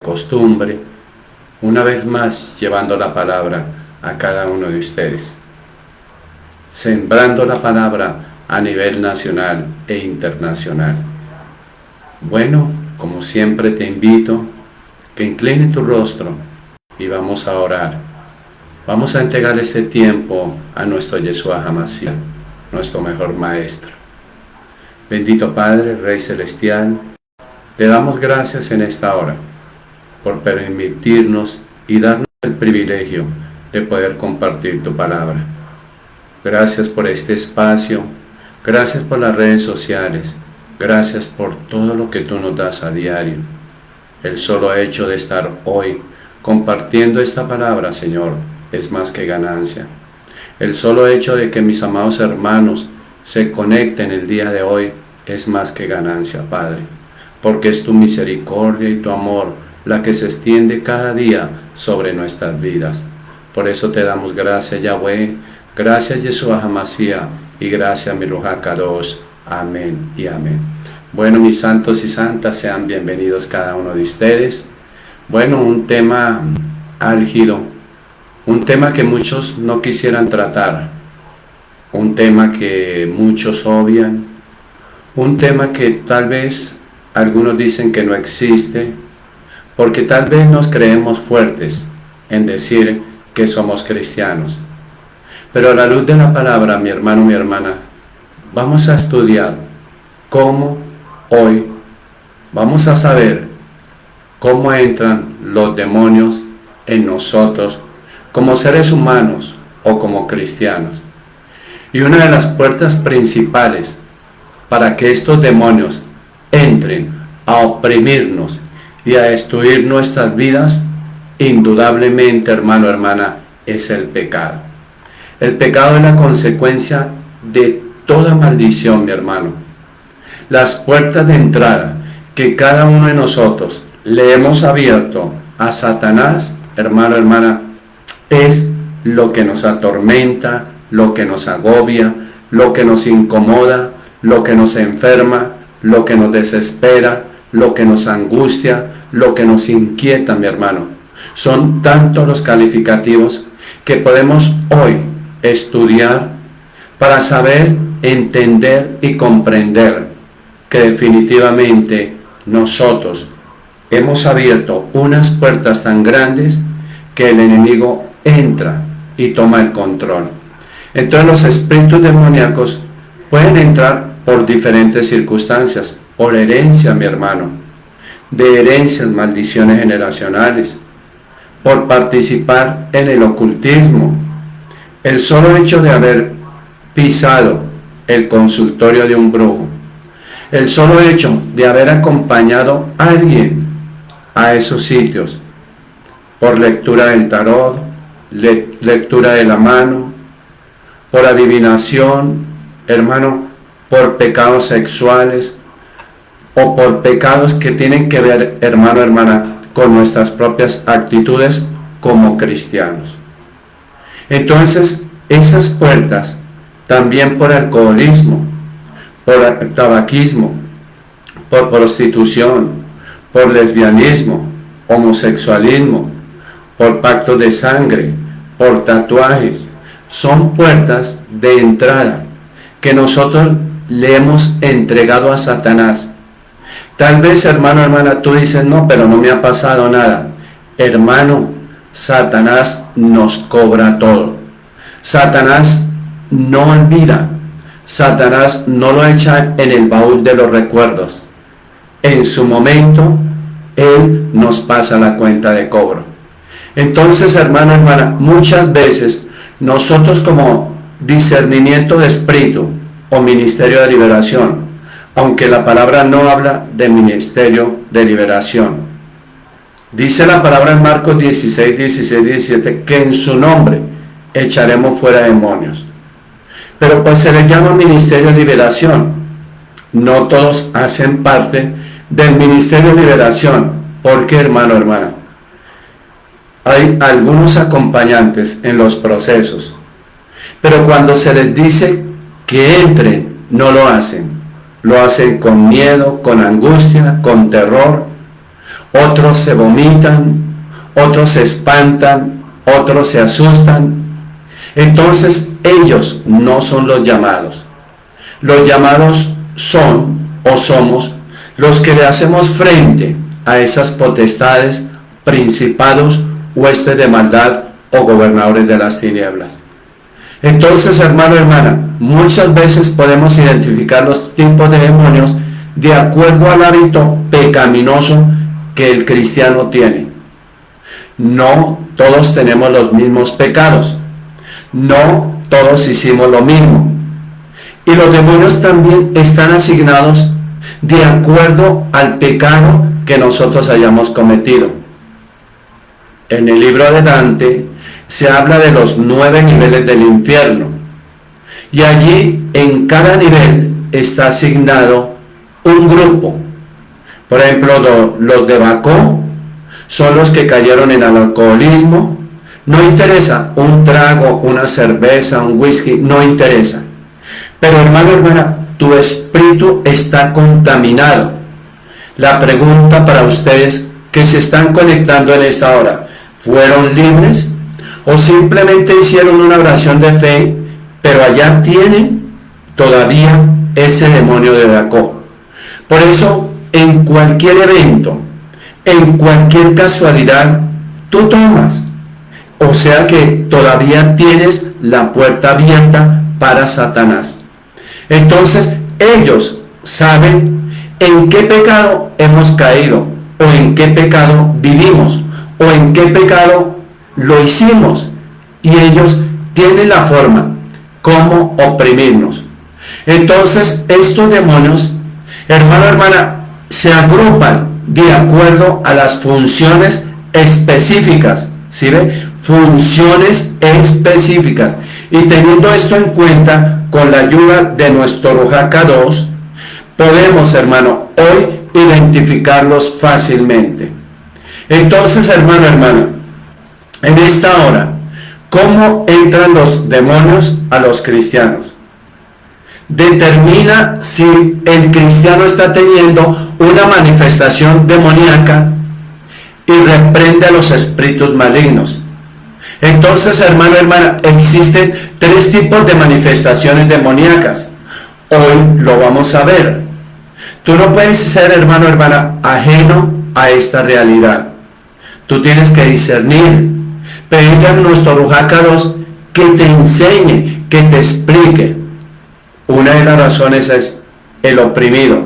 costumbre, una vez más llevando la palabra a cada uno de ustedes, sembrando la palabra a nivel nacional e internacional. Bueno, como siempre te invito que incline tu rostro y vamos a orar. Vamos a entregar este tiempo a nuestro Yeshua HaMashiach, nuestro mejor maestro. Bendito Padre, Rey Celestial, te damos gracias en esta hora por permitirnos y darnos el privilegio de poder compartir tu palabra. Gracias por este espacio, gracias por las redes sociales, gracias por todo lo que tú nos das a diario. El solo hecho de estar hoy compartiendo esta palabra, Señor, es más que ganancia. El solo hecho de que mis amados hermanos se conecten el día de hoy es más que ganancia, Padre, porque es tu misericordia y tu amor la que se extiende cada día sobre nuestras vidas. Por eso te damos gracias, Yahweh, gracias, Yeshua HaMashiach, y gracias, mi Ruach HaKadosh. Amén y amén. Bueno, mis santos y santas, sean bienvenidos cada uno de ustedes. Bueno, un tema álgido, un tema que muchos no quisieran tratar, un tema que muchos obvian, un tema que tal vez algunos dicen que no existe, porque tal vez nos creemos fuertes en decir que somos cristianos. Pero a la luz de la palabra, mi hermano, mi hermana, vamos a estudiar cómo hoy vamos a saber cómo entran los demonios en nosotros como seres humanos o como cristianos. Y una de las puertas principales para que estos demonios entren a oprimirnos y a destruir nuestras vidas, indudablemente, hermano, hermana, es el pecado. El pecado es la consecuencia de toda maldición, mi hermano. Las puertas de entrada que cada uno de nosotros le hemos abierto a Satanás, hermano, hermana, es lo que nos atormenta, lo que nos agobia, lo que nos incomoda, lo que nos enferma, lo que nos desespera, lo que nos angustia, lo que nos inquieta, mi hermano. Son tantos los calificativos que podemos hoy estudiar para saber, entender y comprender que definitivamente nosotros hemos abierto unas puertas tan grandes que el enemigo entra y toma el control. Entonces los espíritus demoníacos pueden entrar por diferentes circunstancias, por herencia, mi hermano, de herencias, maldiciones generacionales, por participar en el ocultismo. El solo hecho de haber pisado el consultorio de un brujo, el solo hecho de haber acompañado a alguien a esos sitios, por lectura del tarot, lectura de la mano, por adivinación, hermano, por pecados sexuales, o por pecados que tienen que ver, hermano, hermana, con nuestras propias actitudes como cristianos. Entonces, esas puertas, también por alcoholismo, por tabaquismo, por prostitución, por lesbianismo, homosexualismo, por pactos de sangre, por tatuajes, son puertas de entrada que nosotros le hemos entregado a Satanás. Tal vez, hermano, hermana, tú dices, no, pero no me ha pasado nada. Hermano, Satanás nos cobra todo. Satanás no olvida. Satanás no lo echa en el baúl de los recuerdos. En su momento, él nos pasa la cuenta de cobro. Entonces, hermano, hermana, muchas veces nosotros como discernimiento de espíritu o ministerio de liberación, aunque la palabra no habla de ministerio de liberación, dice la palabra en Marcos 16, 16, 17, que en su nombre echaremos fuera demonios. Pero pues se le llama ministerio de liberación. No todos hacen parte del ministerio de liberación. ¿Por qué, hermano, hermana? Hay algunos acompañantes en los procesos, pero cuando se les dice que entren, no lo hacen. Lo hacen con miedo, con angustia, con terror, otros se vomitan, otros se espantan, otros se asustan. Entonces ellos no son los llamados. Los llamados son o somos los que le hacemos frente a esas potestades, principados, huestes de maldad o gobernadores de las tinieblas. Entonces, hermano, hermana, muchas veces podemos identificar los tipos de demonios de acuerdo al hábito pecaminoso que el cristiano tiene. No todos tenemos los mismos pecados. No todos hicimos lo mismo. Y los demonios también están asignados de acuerdo al pecado que nosotros hayamos cometido. En el libro de Dante se habla de los 9 niveles del infierno. Y allí en cada nivel está asignado un grupo. Por ejemplo, los de Bacó son los que cayeron en el alcoholismo. No interesa un trago, una cerveza, un whisky, no interesa. Pero hermano, hermana, tu espíritu está contaminado. La pregunta para ustedes que se están conectando en esta hora, ¿fueron libres? ¿O simplemente hicieron una oración de fe, pero allá tienen todavía ese demonio de Bacó? Por eso, en cualquier evento, en cualquier casualidad, tú tomas. O sea que todavía tienes la puerta abierta para Satanás. Entonces, ellos saben en qué pecado hemos caído, o en qué pecado vivimos, o en qué pecado lo hicimos. Y ellos tienen la forma como oprimirnos. Entonces, estos demonios, hermano, hermana, se agrupan de acuerdo a las funciones específicas. ¿Sí ve? Funciones específicas. Y teniendo esto en cuenta, con la ayuda de nuestro Ruach HaKadosh, podemos, hermano, hoy identificarlos fácilmente. Entonces, hermano, hermana, en esta hora, ¿cómo entran los demonios a los cristianos? Determina si el cristiano está teniendo una manifestación demoníaca y reprende a los espíritus malignos. Entonces, hermano, hermana, existen 3 tipos de manifestaciones demoníacas. Hoy lo vamos a ver. Tú no puedes ser, hermano, hermana, ajeno a esta realidad. Tú tienes que discernir, pedirle a nuestro Ruach HaKadosh que te enseñe, que te explique. Una de las razones es el oprimido.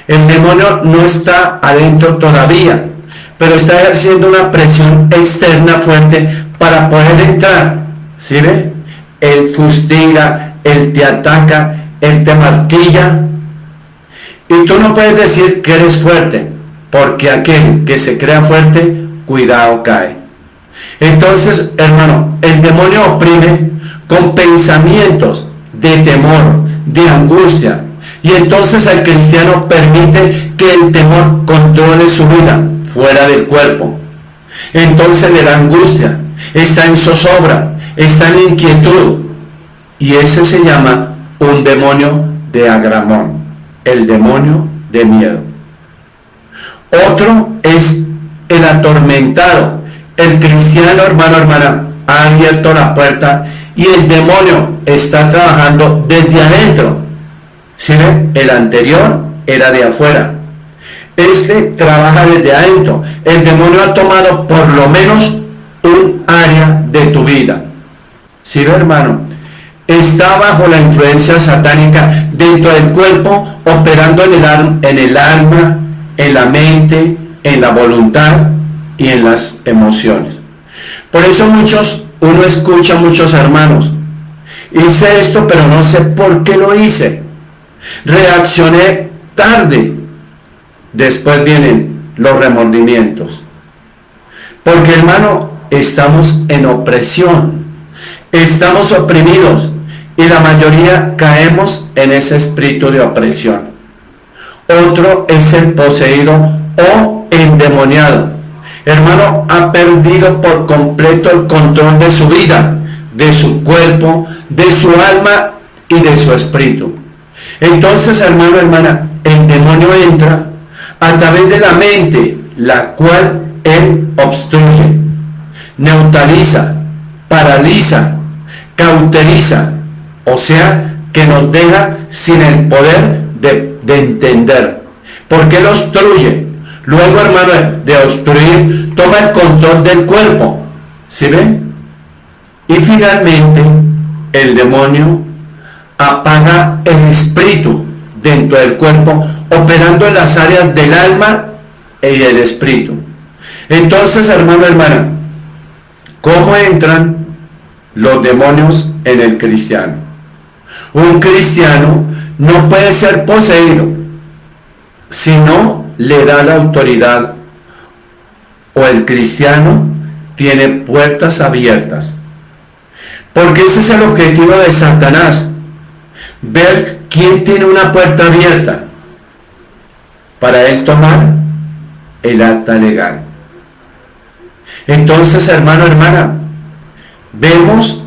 El demonio no está adentro todavía, pero está ejerciendo una presión externa fuerte para poder entrar. ¿Sí ve? Él fustiga, él te ataca, él te martilla. Y tú no puedes decir que eres fuerte, porque aquel que se crea fuerte, cuidado, cae. Entonces, hermano, el demonio oprime con pensamientos de temor, de angustia. Y entonces el cristiano permite que el temor controle su vida fuera del cuerpo. Entonces le da angustia, está en zozobra, está en inquietud. Y ese se llama un demonio de agramón, el demonio de miedo. Otro es el atormentado. El cristiano, hermano, hermana, ha abierto la puerta y el demonio está trabajando desde adentro. ¿Sí ven? El anterior era de afuera. Este trabaja desde adentro. El demonio ha tomado por lo menos un área de tu vida. ¿Sí ven, hermano? Está bajo la influencia satánica dentro del cuerpo, operando en el alma, en la mente, en la voluntad y en las emociones. Por eso uno escucha a muchos hermanos: hice esto, pero no sé por qué lo hice. Reaccioné tarde. Después vienen los remordimientos. Porque, hermano, estamos en opresión. Estamos oprimidos. Y la mayoría caemos en ese espíritu de opresión. Otro es el poseído o endemoniado. Hermano, ha perdido por completo el control de su vida, de su cuerpo, de su alma y de su espíritu. Entonces, hermano, hermana, el demonio entra a través de la mente, la cual él obstruye, neutraliza, paraliza, cauteriza, o sea, que nos deja sin el poder de entender. ¿Por qué lo obstruye? Luego, hermano, de obstruir, toma el control del cuerpo. ¿Sí ven? Y finalmente, el demonio apaga el espíritu dentro del cuerpo, operando en las áreas del alma y del espíritu. Entonces, hermano, hermana, ¿cómo entran los demonios en el cristiano? Un cristiano no puede ser poseído si no le da la autoridad, o el cristiano tiene puertas abiertas. Porque ese es el objetivo de Satanás, ver quién tiene una puerta abierta para él tomar el acta legal. Entonces, hermano, hermana, vemos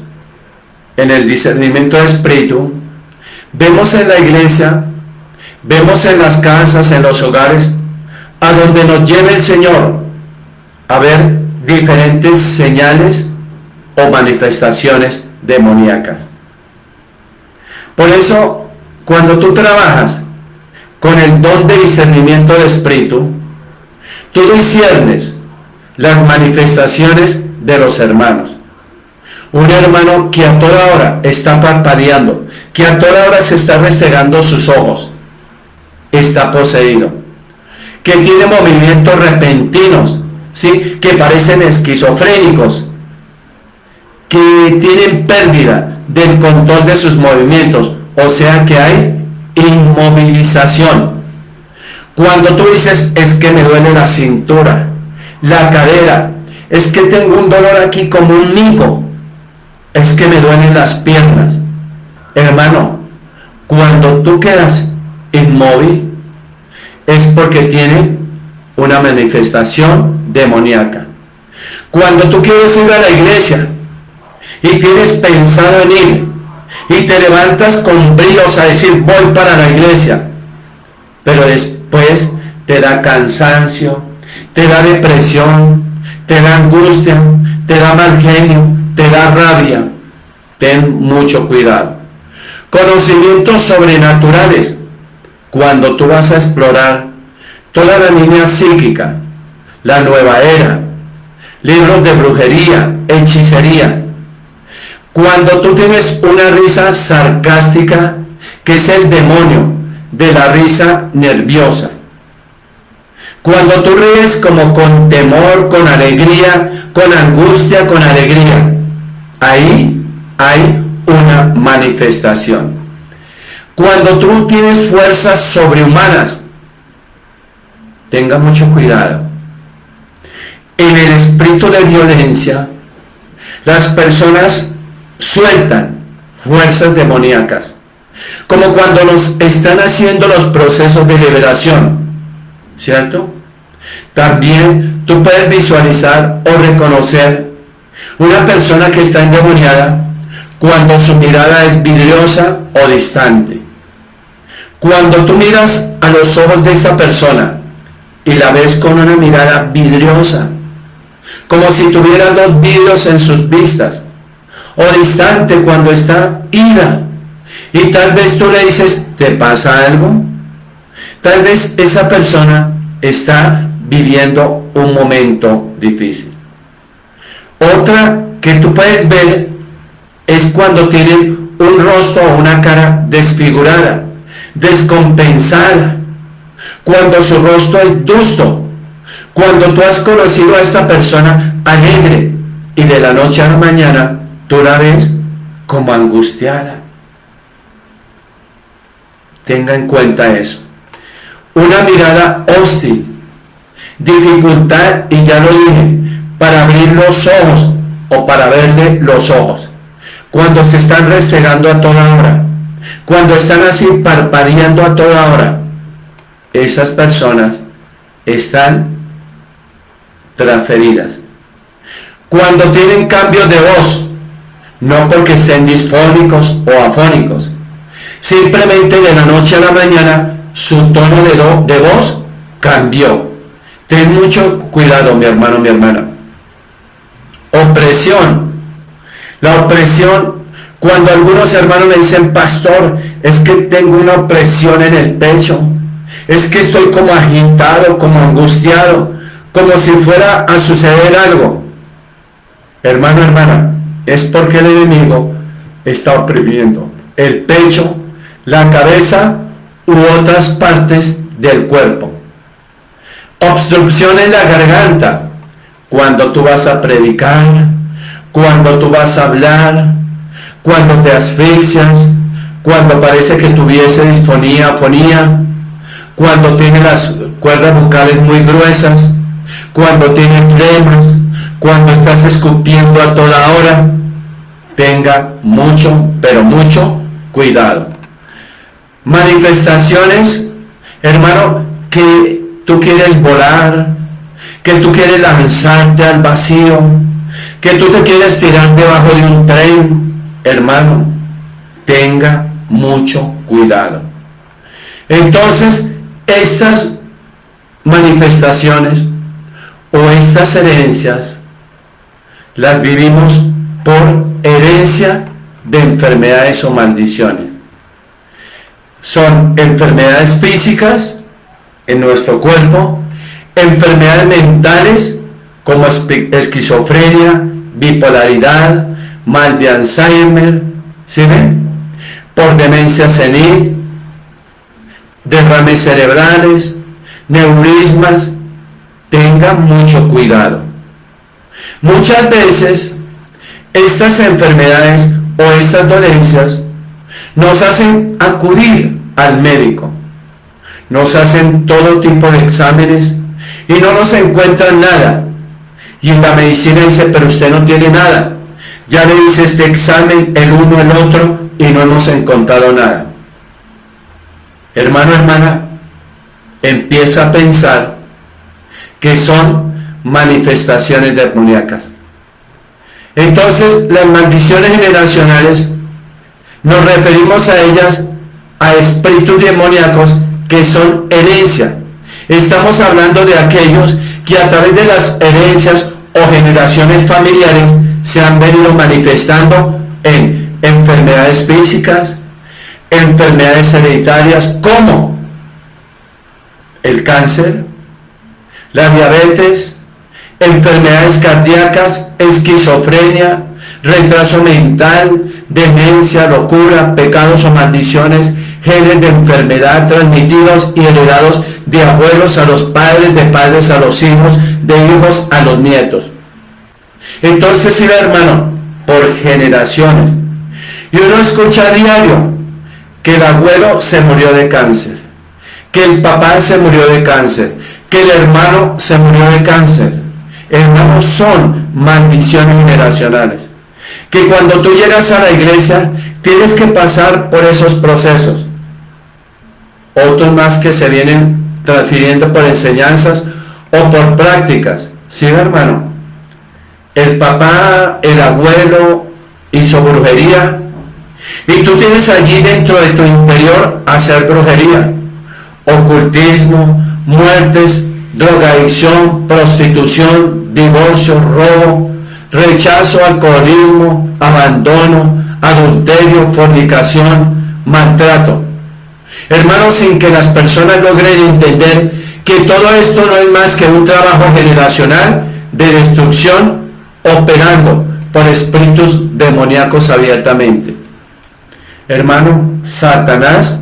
en el discernimiento de espíritu, vemos en la iglesia, vemos en las casas, en los hogares, a donde nos lleve el Señor, a ver diferentes señales o manifestaciones demoníacas. Por eso, cuando tú trabajas con el don de discernimiento de espíritu, tú disciernes las manifestaciones de los hermanos. Un hermano que a toda hora está parpadeando, que a toda hora se está restregando sus ojos, está poseído. Que tiene movimientos repentinos, ¿sí?, que parecen esquizofrénicos, que tienen pérdida del control de sus movimientos, o sea que hay inmovilización. Cuando tú dices, es que me duele la cintura, la cadera, es que tengo un dolor aquí como un mico, es que me duelen las piernas. Hermano, cuando tú quedas inmóvil, es porque tiene una manifestación demoníaca. Cuando tú quieres ir a la iglesia y tienes pensado en ir y te levantas con bríos a decir voy para la iglesia, pero después te da cansancio, te da depresión, te da angustia, te da mal genio, te da rabia, ten mucho cuidado. Conocimientos sobrenaturales. Cuando tú vas a explorar toda la línea psíquica, la nueva era, libros de brujería, hechicería, cuando tú tienes una risa sarcástica, que es el demonio de la risa nerviosa, cuando tú ríes como con temor, con alegría, con angustia, con alegría, ahí hay una manifestación. Cuando tú tienes fuerzas sobrehumanas, tenga mucho cuidado. En el espíritu de violencia, las personas sueltan fuerzas demoníacas, como cuando nos están haciendo los procesos de liberación, ¿cierto? También tú puedes visualizar o reconocer una persona que está endemoniada cuando su mirada es vidriosa o distante. Cuando tú miras a los ojos de esa persona y la ves con una mirada vidriosa, como si tuviera dos vidrios en sus vistas, o distante cuando está ira, y tal vez tú le dices, ¿te pasa algo? Tal vez esa persona está viviendo un momento difícil. Otra que tú puedes ver es cuando tienen un rostro o una cara desfigurada, descompensada, cuando su rostro es dusto, cuando tú has conocido a esta persona alegre y de la noche a la mañana tú la ves como angustiada. Tenga en cuenta eso. Una mirada hostil, dificultad, y ya lo dije, para abrir los ojos o para verle los ojos, cuando se están restregando a toda hora, cuando están así parpadeando a toda hora, esas personas están transferidas. Cuando tienen cambios de voz, no porque estén disfónicos o afónicos, simplemente de la noche a la mañana su tono de voz cambió, Ten mucho cuidado, mi hermano, mi hermana. Opresión. La opresión, cuando algunos hermanos me dicen, pastor, es que tengo una opresión en el pecho, es que estoy como agitado, como angustiado, como si fuera a suceder algo. Hermano, hermana, es porque el enemigo está oprimiendo el pecho, la cabeza u otras partes del cuerpo. Obstrucción en la garganta, cuando tú vas a predicar, cuando tú vas a hablar, cuando te asfixias, cuando parece que tuviese disfonía, afonía, cuando tienes las cuerdas vocales muy gruesas, cuando tienes flemas, cuando estás escupiendo a toda hora. Tenga mucho, pero mucho cuidado. Manifestaciones, hermano, que tú quieres volar, que tú quieres lanzarte al vacío, que tú te quieres tirar debajo de un tren. Hermano, tenga mucho cuidado. Entonces, estas manifestaciones o estas herencias las vivimos por herencia de enfermedades o maldiciones. Son enfermedades físicas en nuestro cuerpo, enfermedades mentales como esquizofrenia, bipolaridad, mal de Alzheimer, ¿sí ven? Por demencia senil, derrames cerebrales, neurismas. Tenga mucho cuidado. Muchas veces estas enfermedades o estas dolencias nos hacen acudir al médico, nos hacen todo tipo de exámenes y no nos encuentran nada. Y en la medicina dice, pero usted no tiene nada. Ya le hice este examen, el uno, el otro, y no hemos encontrado nada. Hermano, hermana, empieza a pensar que son manifestaciones demoníacas. Entonces, las maldiciones generacionales, nos referimos a ellas, a espíritus demoníacos que son herencia. Estamos hablando de aquellos que a través de las herencias o generaciones familiares se han venido manifestando en enfermedades físicas, enfermedades hereditarias como el cáncer, la diabetes, enfermedades cardíacas, esquizofrenia, retraso mental, demencia, locura, pecados o maldiciones, genes de enfermedad transmitidos y heredados de abuelos a los padres, de padres a los hijos, de hijos a los nietos. Entonces, sí, hermano, por generaciones. Y uno escucha a diario que el abuelo se murió de cáncer, que el papá se murió de cáncer, que el hermano se murió de cáncer. Hermanos, son maldiciones generacionales. Que cuando tú llegas a la iglesia, tienes que pasar por esos procesos. Otros más que se vienen transfiriendo por enseñanzas o por prácticas. ¿Sí, hermano? El papá, el abuelo hizo brujería y tú tienes allí dentro de tu interior hacer brujería, ocultismo, muertes, drogadicción, prostitución, divorcio, robo, rechazo, alcoholismo, abandono, adulterio, fornicación, maltrato. Hermanos, sin que las personas logren entender que todo esto no es más que un trabajo generacional de destrucción operando por espíritus demoníacos abiertamente. Hermano, Satanás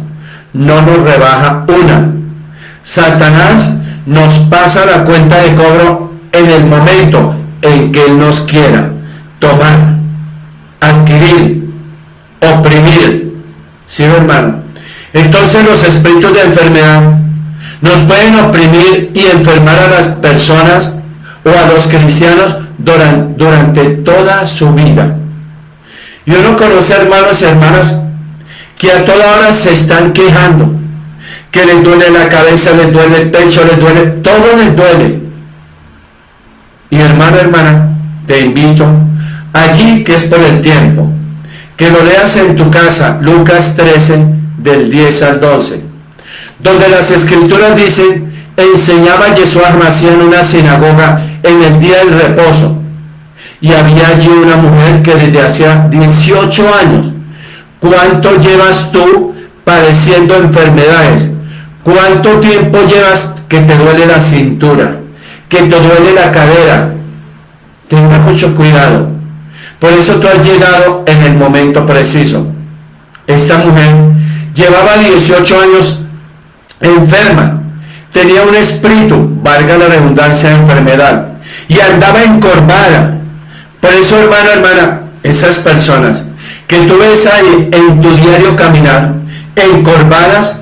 no nos rebaja una. Satanás nos pasa la cuenta de cobro en el momento en que Él nos quiera tomar, adquirir, oprimir. ¿Sí, hermano? Entonces los espíritus de enfermedad nos pueden oprimir y enfermar a las personas o a los cristianos durante toda su vida. Y uno conoce hermanos y hermanas que a toda hora se están quejando, que les duele la cabeza, les duele el pecho, les duele, todo les duele. Y hermano, hermana, te invito, allí que es por el tiempo, que lo leas en tu casa, Lucas 13, del 10 al 12, donde las escrituras dicen enseñaba Yeshua HaMashiach en una sinagoga en el día del reposo. Y había allí una mujer que desde hacía 18 años. ¿Cuánto llevas tú padeciendo enfermedades? ¿Cuánto tiempo llevas que te duele la cintura? Que te duele la cadera. Tenga mucho cuidado. Por eso tú has llegado en el momento preciso. Esta mujer llevaba 18 años enferma. Tenía un espíritu, valga la redundancia, de enfermedad. Y andaba encorvada. Por eso, hermano, hermana, esas personas que tú ves ahí en tu diario caminar, encorvadas,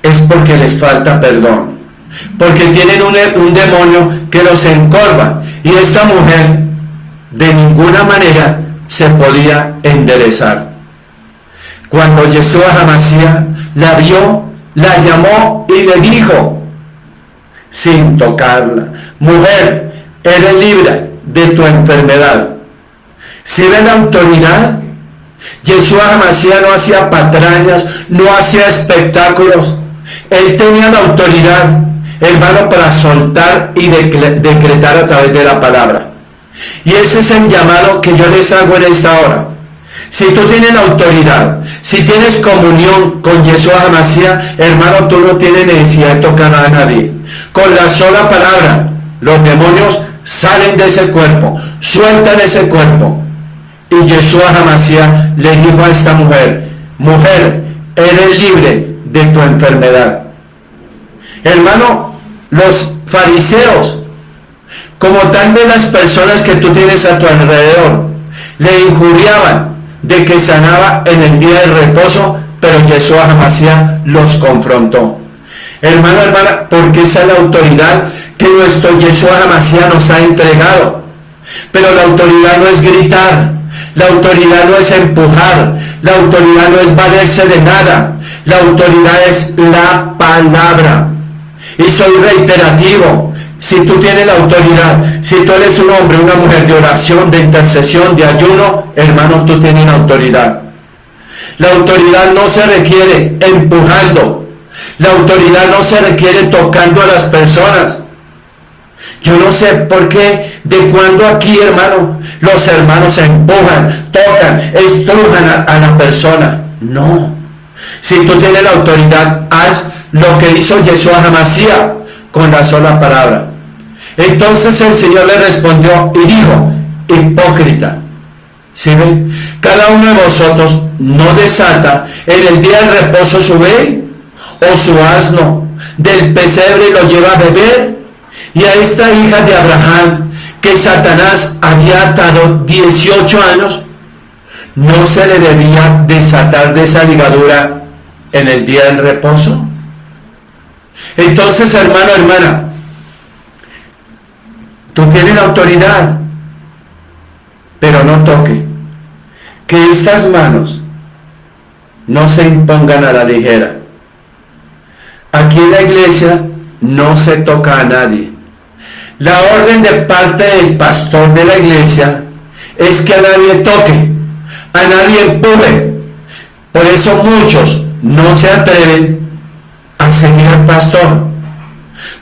es porque les falta perdón. Porque tienen un demonio que los encorva. Y esta mujer de ninguna manera se podía enderezar. Cuando Yeshua HaMashiach la vio, la llamó y le dijo, sin tocarla: mujer, eres libre de tu enfermedad. Si ven la autoridad, Yeshua HaMashiach no hacía patrañas, no hacía espectáculos. Él tenía la autoridad, hermano, para soltar y decretar a través de la palabra. Y ese es el llamado que yo les hago en esta hora. Si tú tienes la autoridad, si tienes comunión con Yeshua HaMashiach, hermano, tú no tienes necesidad de tocar a nadie. Con la sola palabra, los demonios salen de ese cuerpo, sueltan ese cuerpo. Y Yeshua HaMashiach le dijo a esta mujer: mujer, eres libre de tu enfermedad. Hermano, los fariseos, como tal de las personas que tú tienes a tu alrededor, le injuriaban de que sanaba en el día del reposo, pero Yeshua HaMashiach los confrontó. Hermano, hermana, porque esa es la autoridad que nuestro Yeshua HaMashiach nos ha entregado. Pero la autoridad no es gritar, la autoridad no es empujar, la autoridad no es valerse de nada, la autoridad es la palabra. Y soy reiterativo: si tú tienes la autoridad, si tú eres un hombre, una mujer de oración, de intercesión, de ayuno, hermano, tú tienes la autoridad. La autoridad no se requiere empujando, la autoridad no se requiere tocando a las personas. Yo no sé por qué, de cuando aquí, hermano, los hermanos empujan, tocan, estrujan a la persona. No. Si tú tienes la autoridad, haz lo que hizo Yeshua HaMashiach con la sola palabra. Entonces el Señor le respondió y dijo: hipócrita, ¿sí ven? Cada uno de vosotros no desata en el día del reposo su buey o su asno del pesebre y lo lleva a beber. Y a esta hija de Abraham, que Satanás había atado 18 años, ¿no se le debía desatar de esa ligadura en el día del reposo? Entonces, hermano, hermana, tú tienes la autoridad, pero no toque. Que estas manos no se impongan a la ligera. Aquí en la iglesia no se toca a nadie. La orden de parte del pastor de la iglesia es que a nadie toque, a nadie empuje. Por eso muchos no se atreven a seguir al pastor,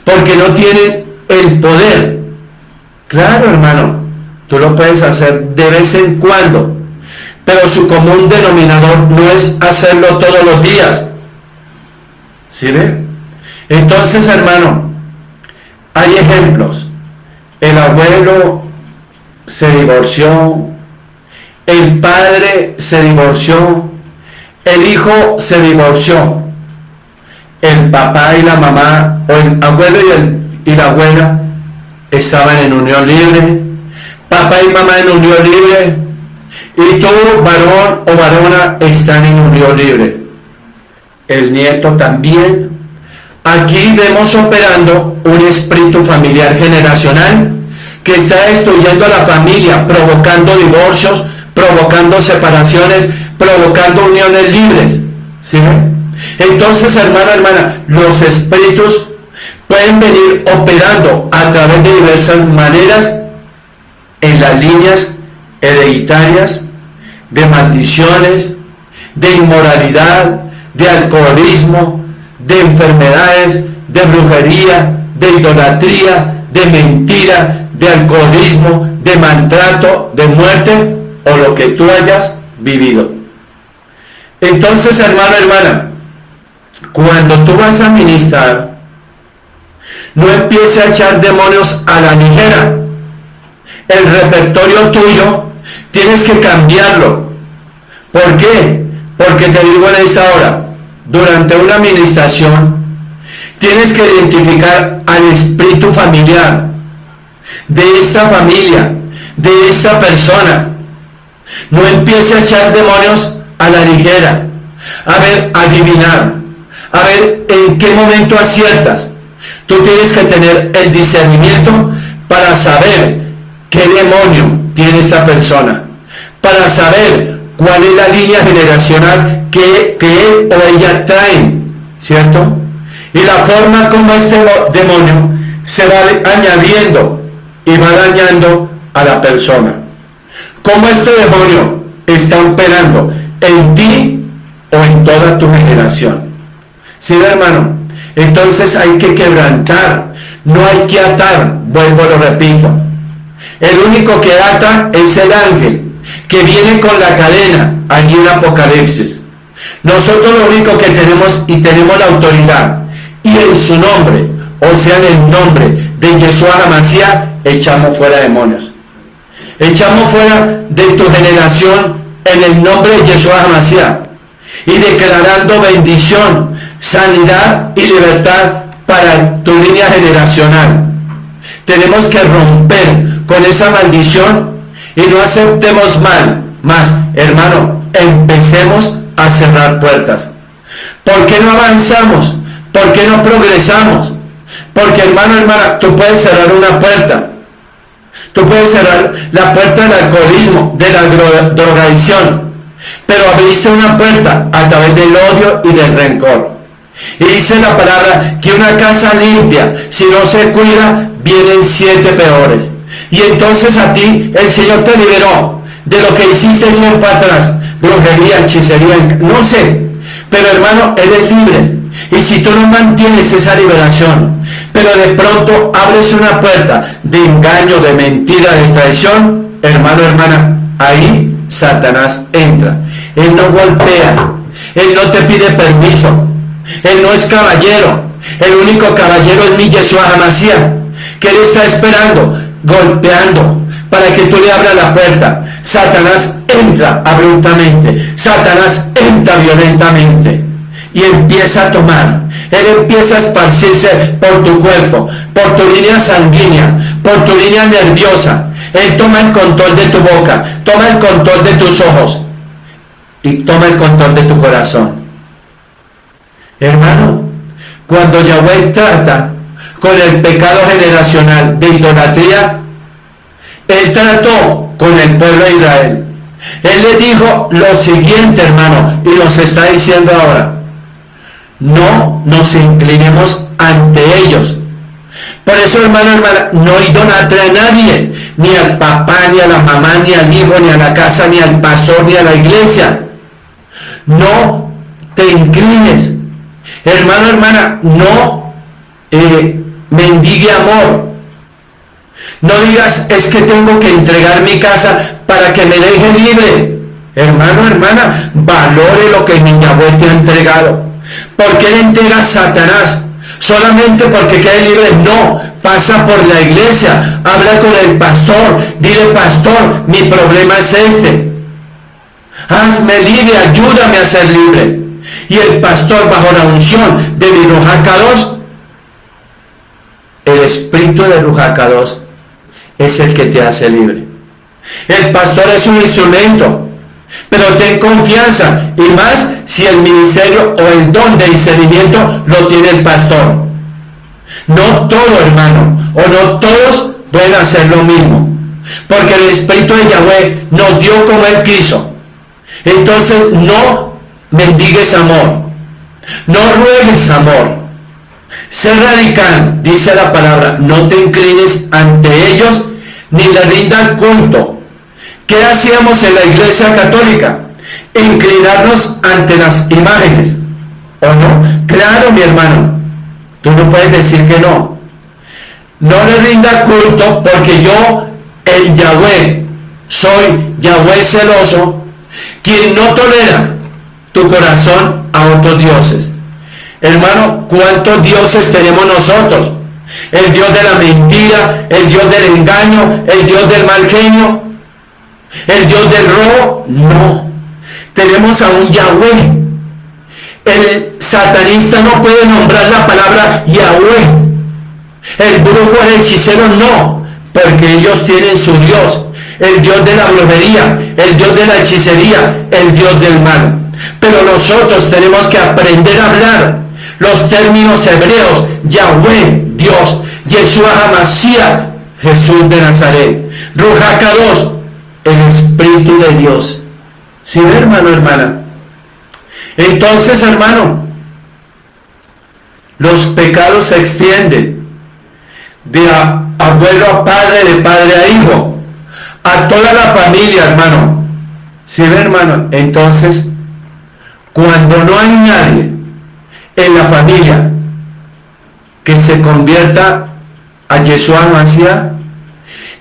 porque no tienen el poder. Claro, hermano, tú lo puedes hacer de vez en cuando, pero su común denominador no es hacerlo todos los días. ¿Sí ve? Entonces, hermano, hay ejemplos. El abuelo se divorció, el padre se divorció, el hijo se divorció, el papá y la mamá, o el abuelo y la abuela estaban en unión libre, papá y mamá en unión libre, y tú, varón o varona, están en unión libre. El nieto también. Aquí vemos operando un espíritu familiar generacional que está destruyendo a la familia, provocando divorcios, provocando separaciones, provocando uniones libres. ¿Sí? Entonces, hermano, hermana, los espíritus pueden venir operando a través de diversas maneras en las líneas hereditarias, de maldiciones, de inmoralidad, de alcoholismo, de enfermedades, de brujería, de idolatría, de mentira, de alcoholismo, de maltrato, de muerte o lo que tú hayas vivido. Entonces, hermano, hermana, cuando tú vas a ministrar, no empieces a echar demonios a la ligera. El repertorio tuyo tienes que cambiarlo. ¿Por qué? Porque te digo en esta hora, durante una administración, tienes que identificar al espíritu familiar de esta familia, de esta persona. No empieces a echar demonios a la ligera. A ver, adivinar. A ver, en qué momento aciertas. Tú tienes que tener el discernimiento para saber qué demonio tiene esta persona. Para saber cuál es la línea generacional que él o ella traen, ¿cierto? Y la forma como este demonio se va añadiendo y va dañando a la persona. Cómo este demonio está operando en ti o en toda tu generación. ¿Sí, hermano? Entonces hay que quebrantar, no hay que atar, vuelvo, lo repito. El único que ata es el ángel, que viene con la cadena, allí en Apocalipsis. Nosotros lo único que tenemos, y tenemos la autoridad, y en su nombre, o sea, en el nombre de Yeshua HaMashiach, echamos fuera demonios. Echamos fuera de tu generación en el nombre de Yeshua HaMashiach, y declarando bendición, sanidad y libertad para tu línea generacional. Tenemos que romper con esa maldición y no aceptemos más, hermano, empecemos a cerrar puertas. ¿Por qué no avanzamos? ¿Por qué no progresamos? Porque, hermano, hermana, tú puedes cerrar una puerta. Tú puedes cerrar la puerta del alcoholismo, de la drogadicción, pero abriste una puerta a través del odio y del rencor. Y dice la palabra que una casa limpia, si no se cuida, vienen 7 peores. Y entonces a ti el Señor te liberó de lo que hiciste tiempo atrás, brujería, hechicería, no sé, pero hermano, eres libre. Y si tú no mantienes esa liberación, pero de pronto abres una puerta de engaño, de mentira, de traición, hermano, hermana, ahí Satanás entra. Él no golpea, él no te pide permiso, él no es caballero. El único caballero es mi Yeshua HaMashiach, que él está esperando, golpeando, para que tú le abras la puerta. Satanás entra abruptamente, Satanás entra violentamente y empieza a tomar. Él empieza a esparcirse por tu cuerpo, por tu línea sanguínea, por tu línea nerviosa. Él toma el control de tu boca, toma el control de tus ojos y toma el control de tu corazón. Hermano, cuando Yahweh trata con el pecado generacional de idolatría, Él trató con el pueblo de Israel. Él le dijo lo siguiente, hermano, y nos está diciendo ahora: no nos inclinemos ante ellos. Por eso, hermano, hermana, no idolatre a nadie, ni al papá, ni a la mamá, ni al hijo, ni a la casa, ni al pastor, ni a la iglesia. No te inclines. Hermano, hermana, no mendigue amor. No digas, es que tengo que entregar mi casa para que me deje libre. Hermano, hermana, valore lo que mi Yahweh te ha entregado. ¿Por qué le entregas a Satanás? Solamente porque quede libre. No, pasa por la iglesia, habla con el pastor, dile: pastor, mi problema es este, hazme libre, ayúdame a ser libre. Y el pastor, bajo la unción de mi Ruach HaKadosh, el espíritu de Ruach HaKadosh es el que te hace libre. El pastor es un instrumento, pero ten confianza, y más si el ministerio o el don de discernimiento lo tiene el pastor. No todo, hermano, o no todos pueden hacer lo mismo, porque el espíritu de Yahweh nos dio como Él quiso. Entonces no mendigues amor, no ruegues amor, sé radical. Dice la palabra: no te inclines ante ellos ni le rindan culto. ¿Qué hacíamos en la iglesia católica? Inclinarnos ante las imágenes, ¿o no? Claro, mi hermano, tú no puedes decir que no. No le rinda culto, porque yo, el Yahweh, soy Yahweh celoso, quien no tolera tu corazón a otros dioses. Hermano, ¿cuántos dioses tenemos nosotros? El Dios de la mentira, el Dios del engaño, el Dios del mal genio, el Dios del robo. No, tenemos a un Yahweh. El satanista no puede nombrar la palabra Yahweh. El brujo, el hechicero no, porque ellos tienen su Dios, el Dios de la brujería, el Dios de la hechicería, el Dios del mal. Pero nosotros tenemos que aprender a hablar los términos hebreos: Yahweh, Dios; Yeshua HaMashiach, Jesús de Nazaret; Ruach HaKadosh, el Espíritu de Dios. ¿Sí ve, hermano, hermana? Entonces, hermano, los pecados se extienden de abuelo a padre, de padre a hijo, a toda la familia, hermano. ¿Sí ve, hermano? Entonces, cuando no hay nadie en la familia que se convierta a Yeshua HaMashiach,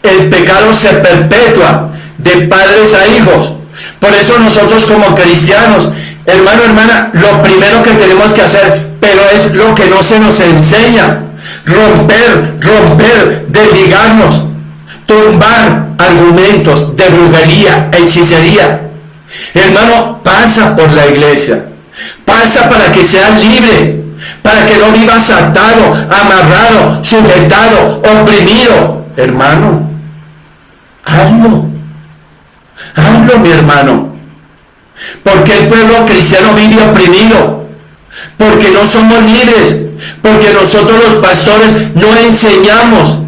el pecado se perpetúa de padres a hijos. Por eso nosotros como cristianos, hermano, hermana, lo primero que tenemos que hacer, pero es lo que no se nos enseña: romper, desligarnos, tumbar argumentos de brujería, hechicería. Hermano, pasa por la iglesia, pasa para que seas libre, para que no vivas atado, amarrado, sujetado, oprimido. Hermano, hazlo, mi hermano. Porque el pueblo cristiano vive oprimido, porque no somos libres, porque nosotros los pastores no enseñamos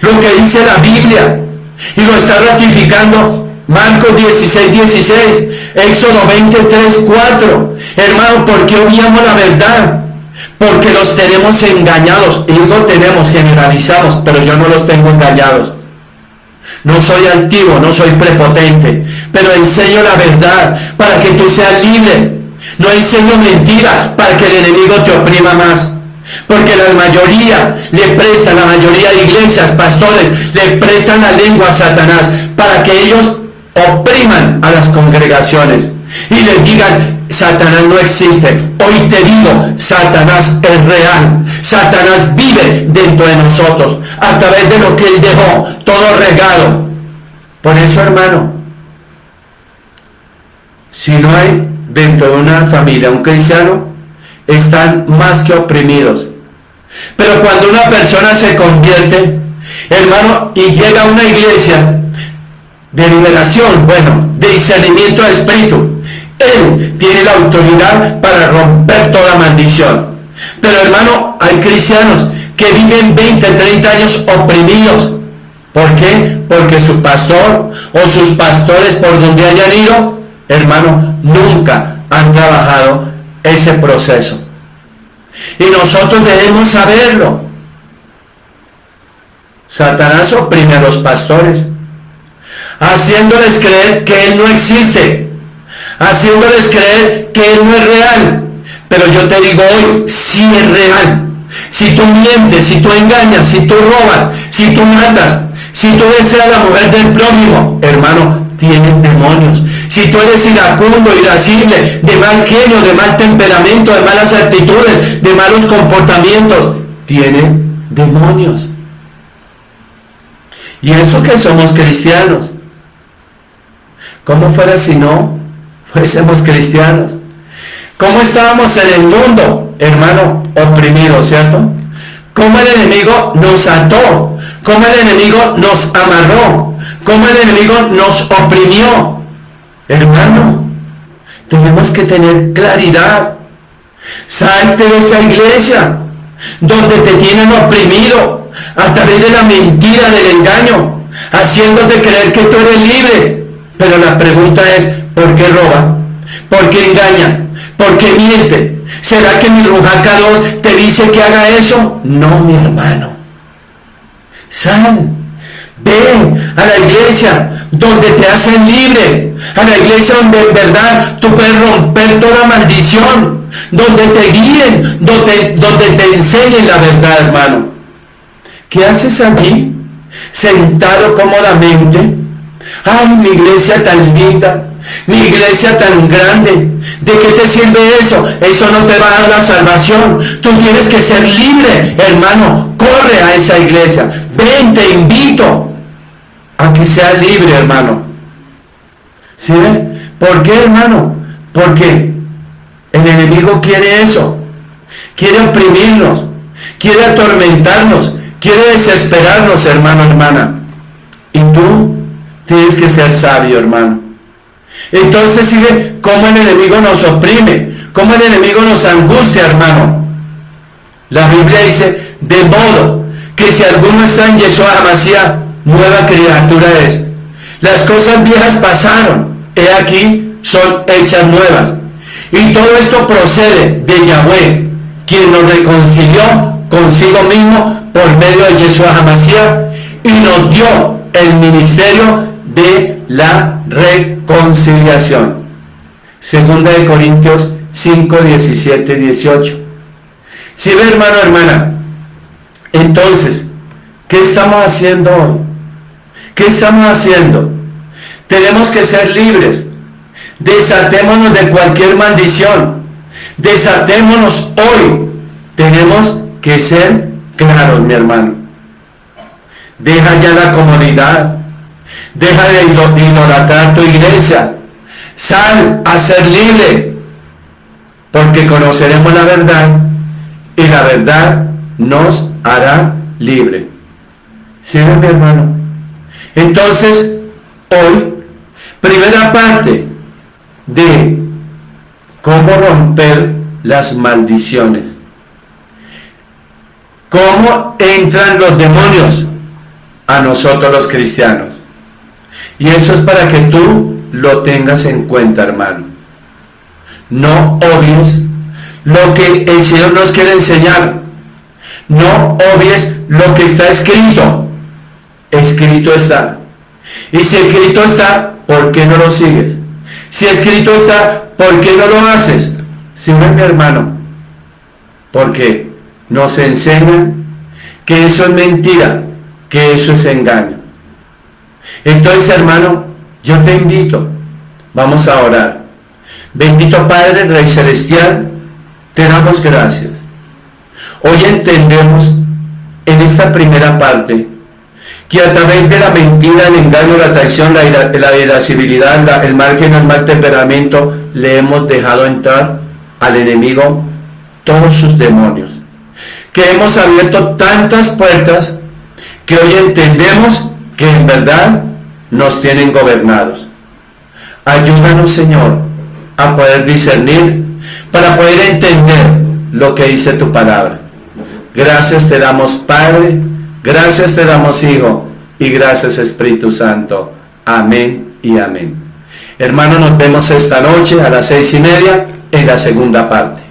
lo que dice la Biblia, y lo está ratificando Marcos 16:16, Éxodo 23:4. Hermano, ¿por qué obviamos la verdad? Porque los tenemos engañados. Y digo tenemos, generalizamos, pero yo no los tengo engañados. No soy altivo, no soy prepotente, pero enseño la verdad para que tú seas libre. No enseño mentira para que el enemigo te oprima más. Porque la mayoría de iglesias, pastores, le prestan la lengua a Satanás para que ellos opriman a las congregaciones y les digan: Satanás no existe. Hoy te digo, Satanás es real. Satanás vive dentro de nosotros a través de lo que él dejó, todo regado. Por eso, hermano, si no hay dentro de una familia un cristiano, están más que oprimidos. Pero cuando una persona se convierte, hermano, y llega a una iglesia de liberación, de discernimiento de espíritu, él tiene la autoridad para romper toda maldición. Pero, hermano, hay cristianos que viven 20, 30 años oprimidos. ¿Por qué? Porque su pastor o sus pastores, por donde hayan ido, hermano, nunca han trabajado ese proceso. Y nosotros debemos saberlo. Satanás oprime a los pastores, haciéndoles creer que él no existe, haciéndoles creer que él no es real. Pero yo te digo hoy, sí es real. Si tú mientes, si tú engañas, si tú robas, si tú matas, si tú deseas la mujer del prójimo, hermano, tienes demonios. Si tú eres iracundo, irascible, de mal genio, de mal temperamento, de malas actitudes, de malos comportamientos, tienes demonios. Y eso que somos cristianos. ¿Cómo fuera si no fuésemos cristianos? ¿Cómo estábamos en el mundo, hermano, oprimidos, cierto? ¿Cómo el enemigo nos ató? ¿Cómo el enemigo nos amarró? ¿Cómo el enemigo nos oprimió? Hermano, tenemos que tener claridad. Salte de esa iglesia donde te tienen oprimido a través de la mentira, del engaño, haciéndote creer que tú eres libre. Pero la pregunta es: ¿por qué roba? ¿Por qué engaña? ¿Por qué miente? ¿Será que mi Ruach HaKadosh te dice que haga eso? No, mi hermano. Sal, ven a la iglesia donde te hacen libre, a la iglesia donde en verdad tú puedes romper toda maldición, donde te guíen, donde te enseñen la verdad, hermano. ¿Qué haces allí? Sentado cómodamente. Ay, mi iglesia tan linda, mi iglesia tan grande. ¿De qué te sirve eso? Eso no te va a dar la salvación. Tú tienes que ser libre, hermano. Corre a esa iglesia. Ven, te invito a que sea libre, hermano. ¿Sí ven? ¿Por qué, hermano? Porque el enemigo quiere eso. Quiere oprimirnos, quiere atormentarnos, quiere desesperarnos, hermano, hermana. Y tú tienes que ser sabio, hermano. Entonces sigue cómo el enemigo nos oprime, cómo el enemigo nos angustia, hermano. La Biblia dice, de modo que si alguno está en Yeshua HaMashiach, nueva criatura es. Las cosas viejas pasaron, he aquí, son hechas nuevas. Y todo esto procede de Yahweh, quien nos reconcilió consigo mismo por medio de Yeshua HaMashiach y nos dio el ministerio de la reconciliación. Segunda de Corintios 5, 17 y 18. Si ve, hermano, hermana, entonces, ¿qué estamos haciendo hoy? ¿Qué estamos haciendo? Tenemos que ser libres. Desatémonos de cualquier maldición. Desatémonos hoy. Tenemos que ser claros, mi hermano. Deja ya la comodidad. Deja de idolatrar tu iglesia. Sal a ser libre. Porque conoceremos la verdad. Y la verdad nos hará libre. ¿Sí, mi hermano? Entonces, hoy, primera parte de cómo romper las maldiciones. Cómo entran los demonios a nosotros los cristianos. Y eso es para que tú lo tengas en cuenta, hermano. No obvies lo que el Señor nos quiere enseñar. No obvies lo que está escrito. Escrito está. Y si escrito está, ¿por qué no lo sigues? Si escrito está, ¿por qué no lo haces? ¿Sí ven, mi hermano? Porque nos enseñan que eso es mentira, que eso es engaño. Entonces, hermano, yo te invito, vamos a orar. Bendito Padre, Rey Celestial, te damos gracias. Hoy entendemos en esta primera parte que a través de la mentira, el engaño, la traición, la irascibilidad, el margen, el mal temperamento, le hemos dejado entrar al enemigo todos sus demonios. Que hemos abierto tantas puertas que hoy entendemos que en verdad nos tienen gobernados. Ayúdanos, Señor, a poder discernir, para poder entender lo que dice tu palabra. Gracias te damos, Padre. Gracias te damos, Hijo, y gracias, Espíritu Santo. Amén y amén. Hermanos, nos vemos esta noche a las 6:30 en la segunda parte.